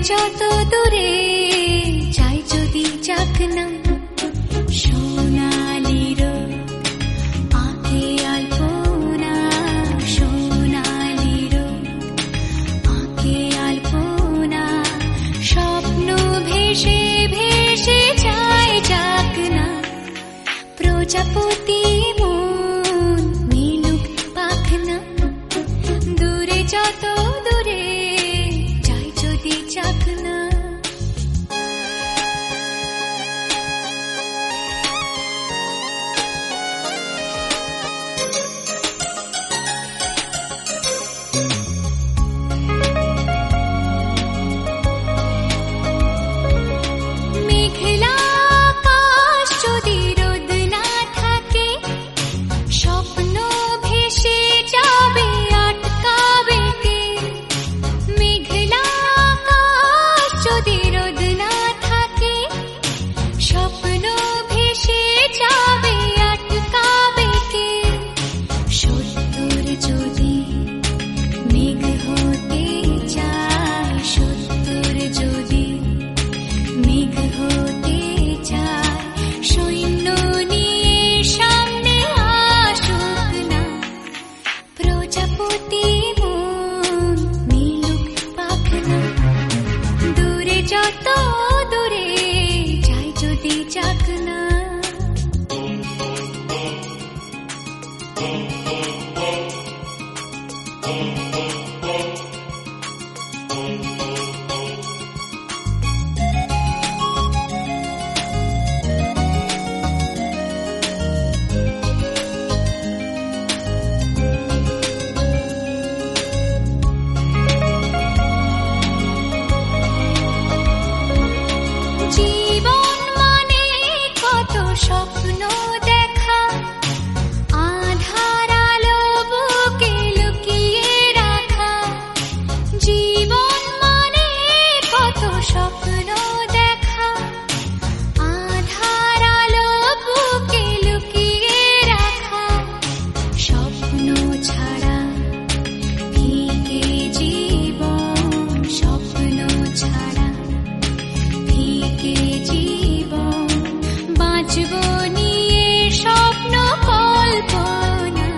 যত দূরে যাই যদি যাক না, সোনালির আঁকে আলপনা, সোনালির আঁকে আলপনা, স্বপ্ন ভেসে ভেসে যায় যাক না, প্রজাপতি মন মিলুক পাখনা, দূরে যত দূরে যাই যদি যাক না। মেঘলা আকাশ যদি রোদ না থাকে, স্বপ্ন ভেসে যাবে আটকাবে কে? মেঘলা আকাশ যদি রোদ না থাকে, স্বপ্ন ভেসে যাবে আটকাবে কে? সত্তর যদি মেঘ হতে চায়, সত্তর যদি মেঘ হতে চায়, সৈন্য নিয়ে সামনে আসুক না, প্রজাপতি মন মিলুক পাখনা, দূরে যত দূরে যাই যদি যাক না। জীবন মানে কত স্বপ্ন দেখা, আধার আলো বুকে লুকিয়ে রাখা। জীবন মানে কত স্বপ্ন দেখা, আধার আলো বুকে লুকিয়ে রাখা। স্বপ্ন ছাড়া ফিকে জীবন, স্বপ্ন ছাড়া ফিকে জীবন, বাঁচব নিয়ে স্বপ্ন কল্পনা,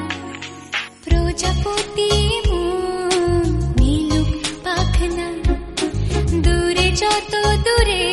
প্রজাপতি মন মিলুক পাখনা, দূরে যত দূরে